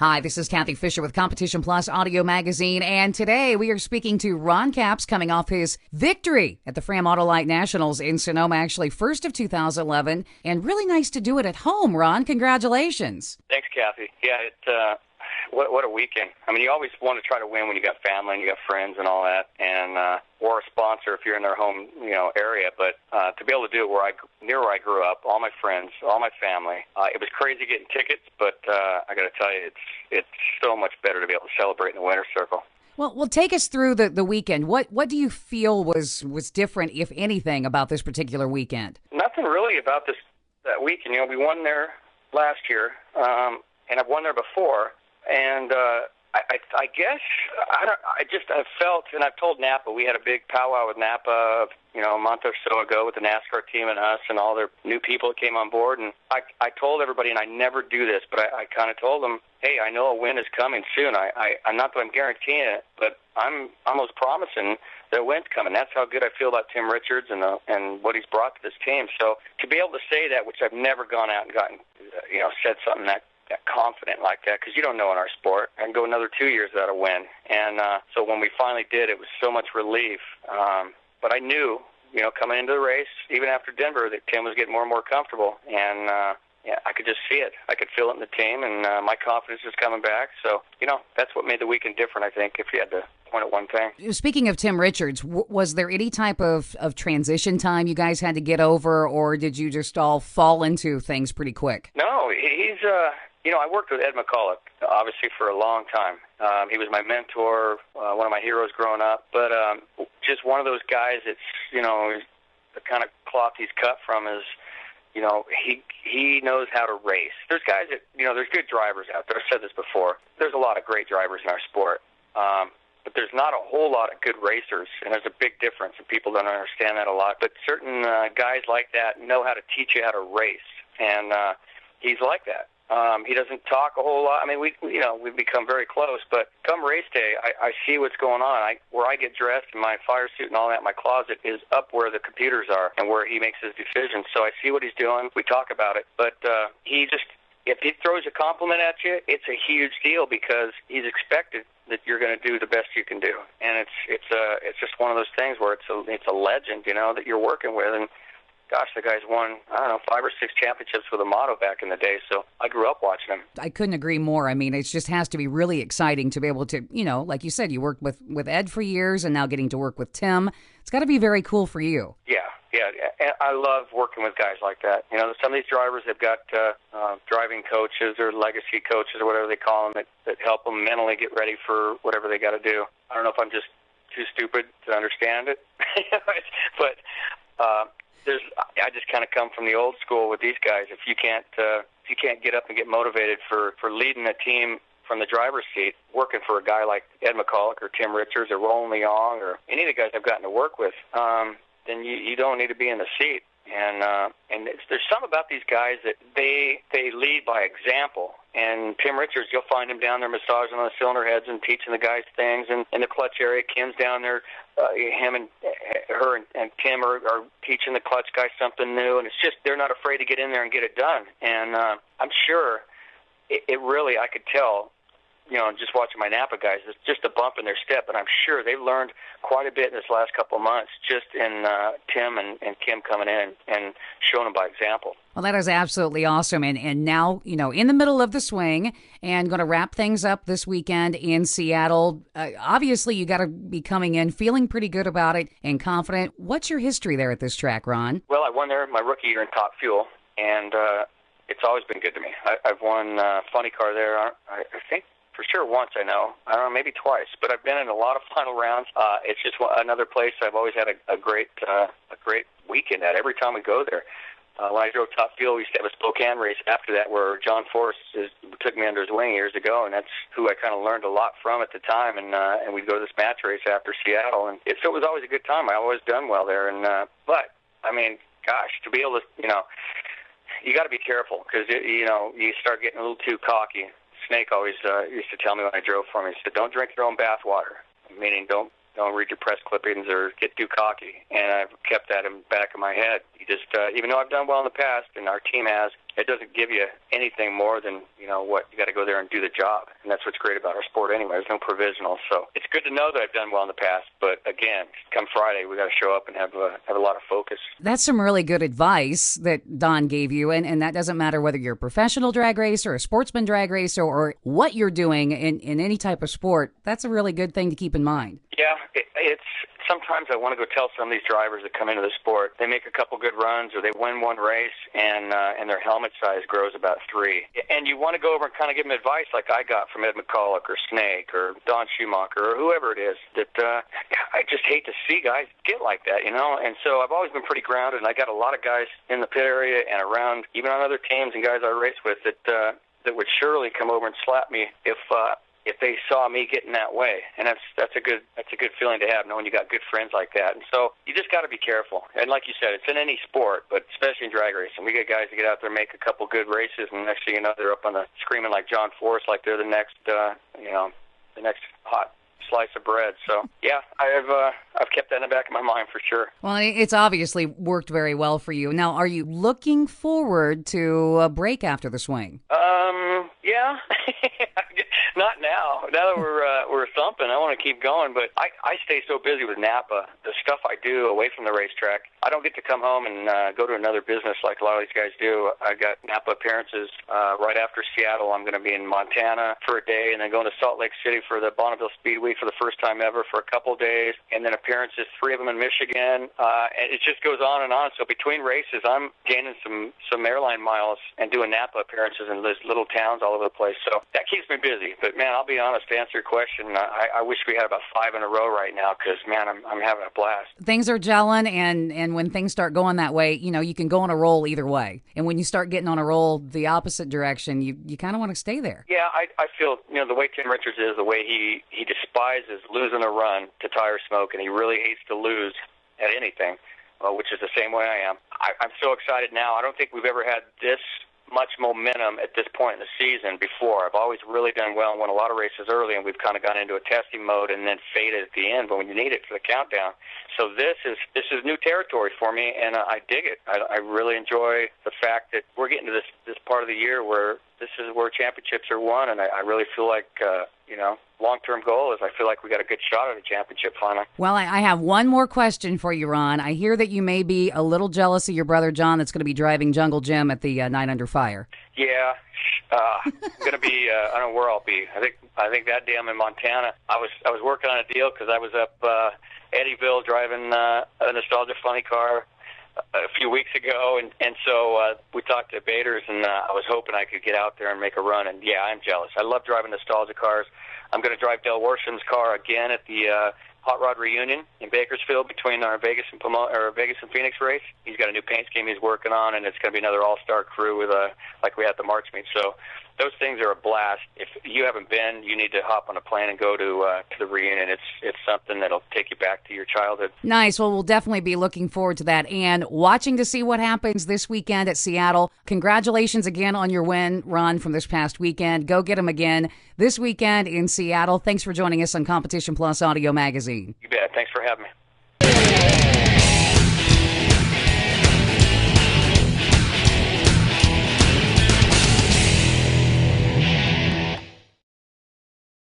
Hi, this is Kathy Fisher with Competition Plus Audio Magazine, and today we are speaking to Ron Capps coming off his victory at the Fram Autolite Nationals in Sonoma, actually first of 2011, and really nice to do it at home, Ron. Congratulations. Thanks, Kathy. Yeah, what a weekend. I mean, you always want to try to win when you got family and you got friends and all that, and or a sponsor if you're in their home, area. But to be able to do it near where I grew up, all my friends, all my family, it was crazy getting tickets. But I got to tell you, it's so much better to be able to celebrate in the winner's circle. Well, take us through the weekend. What do you feel was different, if anything, about this particular weekend? Nothing really about that weekend. We won there last year, and I've won there before. And I guess I felt, and I've told NAPA, we had a big powwow with NAPA, a month or so ago with the NASCAR team and us and all their new people that came on board. And I told everybody, and I never do this, but I kind of told them, hey, I know a win is coming soon. I'm not that I'm guaranteeing it, but I'm almost promising that a win's coming. That's how good I feel about Tim Richards and what he's brought to this team. So to be able to say that, which I've never gone out and gotten, said something that confident like that, because you don't know in our sport. I can go another 2 years without a win. And so when we finally did, it was so much relief. But I knew, coming into the race, even after Denver, that Tim was getting more and more comfortable. And I could just see it. I could feel it in the team, and my confidence is coming back. So, that's what made the weekend different, I think, if you had to point at one thing. Speaking of Tim Richards, was there any type of transition time you guys had to get over, or did you just all fall into things pretty quick? No, he's... I worked with Ed McCulloch, obviously, for a long time. He was my mentor, one of my heroes growing up. But just one of those guys that's, the kind of cloth he's cut from is, he knows how to race. There's guys that, there's good drivers out there. I've said this before. There's a lot of great drivers in our sport. But there's not a whole lot of good racers, and there's a big difference, and people don't understand that a lot. But certain guys like that know how to teach you how to race, and he's like that. He doesn't talk a whole lot. I mean, we've become very close, but come race day, I see what's going on. Where I get dressed in my fire suit and all that, my closet is up where the computers are and where he makes his decisions. So I see what he's doing. We talk about it, but if he throws a compliment at you, it's a huge deal because he's expected that you're going to do the best you can do. And it's just one of those things where it's a legend, that you're working with. And gosh, the guy's won, 5 or 6 championships with a motto back in the day, so I grew up watching him. I couldn't agree more. I mean, it just has to be really exciting to be able to, like you said, you worked with Ed for years and now getting to work with Tim. It's got to be very cool for you. Yeah. And I love working with guys like that. Some of these drivers have got driving coaches or legacy coaches or whatever they call them that help them mentally get ready for whatever they got to do. I don't know if I'm just too stupid to understand it, but... I just kind of come from the old school with these guys. If you can't get up and get motivated for leading a team from the driver's seat, working for a guy like Ed McCulloch or Tim Richards or Roland Leong or any of the guys I've gotten to work with, then you don't need to be in the seat. And there's some about these guys that they lead by example. And Tim Richards, you'll find him down there massaging on the cylinder heads and teaching the guys things. And in the clutch area, Kim's down there, him and her and Tim are teaching the clutch guys something new. And it's just they're not afraid to get in there and get it done. And I'm sure it really, I could tell, just watching my NAPA guys, it's just a bump in their step. But I'm sure they've learned quite a bit in this last couple of months just in Tim and Kim coming in and showing them by example. Well, that is absolutely awesome. And now, in the middle of the swing and going to wrap things up this weekend in Seattle. Obviously, you got to be coming in feeling pretty good about it and confident. What's your history there at this track, Ron? Well, I won there my rookie year in Top Fuel, and it's always been good to me. I've won Funny Car there, I think. For sure once, I don't know, maybe twice, but I've been in a lot of final rounds. It's just another place I've always had a great weekend at every time we go there. When I drove Top Fuel, we used to have a Spokane race after that where John Forrest took me under his wing years ago, and that's who I kind of learned a lot from at the time. And we'd go to this match race after Seattle, and it was always a good time. I always done well there. And but I mean, gosh, to be able to, you got to be careful because you start getting a little too cocky. Snake always used to tell me when I drove for him, he said, don't drink your own bathwater, meaning don't read your press clippings or get too cocky. And I've kept that in the back of my head. You just, even though I've done well in the past, and our team has, it doesn't give you anything more than, what you got to go there and do the job. And that's what's great about our sport anyway. There's no provisional. So it's good to know that I've done well in the past. But again, come Friday, we got to show up and have a lot of focus. That's some really good advice that Don gave you. And that doesn't matter whether you're a professional drag racer, a sportsman drag racer, or what you're doing in any type of sport. That's a really good thing to keep in mind. Yeah, it's sometimes I want to go tell some of these drivers that come into the sport, they make a couple good runs or they win one race and their helmet size grows about 3. And you want to go over and kind of give them advice like I got from Ed McCulloch or Snake or Don Schumacher or whoever it is that I just hate to see guys get like that, And so I've always been pretty grounded, and I got a lot of guys in the pit area and around, even on other teams and guys I race with that would surely come over and slap me if they saw me getting that way. And that's a good feeling to have, knowing you got good friends like that. And so you just got to be careful. And like you said, it's in any sport, but especially in drag racing. We get guys that get out there and make a couple good races, and next thing you know, they're up on the screaming like John Force, like they're the next the next hot slice of bread. So yeah, I've kept that in the back of my mind for sure. Well, it's obviously worked very well for you. Now, are you looking forward to a break after the swing? Yeah. Not now. Now that we're thumping, I want to keep going. But I stay so busy with NAPA, the stuff I do away from the racetrack. I don't get to come home and go to another business like a lot of these guys do. I got NAPA appearances right after Seattle. I'm going to be in Montana for a day, and then going to Salt Lake City for the Bonneville Speedway for the first time ever for a couple of days, and then appearances, 3 of them in Michigan. And it just goes on and on. So between races, I'm gaining some airline miles and doing NAPA appearances in those little towns all over the place. So that keeps me busy. But man, I'll be honest, to answer your question, I wish we had about 5 in a row right now because, man, I'm having a blast. Things are gelling, and when things start going that way, you can go on a roll either way. And when you start getting on a roll the opposite direction, you kind of want to stay there. Yeah, I feel, the way Tim Richards is, the way he despises losing a run to tire smoke, and he really hates to lose at anything, which is the same way I am. I'm so excited now. I don't think we've ever had this much momentum at this point in the season before. I've always really done well and won a lot of races early, and we've kind of gone into a testing mode and then faded at the end, but when you need it for the countdown. So this is new territory for me, and I dig it. I really enjoy the fact that we're getting to this part of the year where this is where championships are won, and I really feel like, long-term goal is I feel like we got a good shot at a championship finally. Well, I have one more question for you, Ron. I hear that you may be a little jealous of your brother John that's going to be driving Jungle Jim at the Night Under Fire. Yeah, I'm going to be, I don't know where I'll be. I think that day I'm in Montana. I was working on a deal because I was up Eddyville driving a nostalgia funny car a few weeks ago, and so we talked to Baders, and I was hoping I could get out there and make a run, and yeah, I'm jealous. I love driving nostalgia cars. I'm going to drive Del Worsham's car again at the Hot Rod Reunion in Bakersfield between our Vegas and Phoenix race. He's got a new paint scheme he's working on, and it's going to be another all-star crew with like we had at the March meet. So those things are a blast. If you haven't been, you need to hop on a plane and go to the reunion. It's something that'll take you back to your childhood. Nice. Well, we'll definitely be looking forward to that and watching to see what happens this weekend at Seattle. Congratulations again on your win, Ron, from this past weekend. Go get him again this weekend in Seattle. Thanks for joining us on Competition Plus Audio Magazine. You bet. Thanks for having me.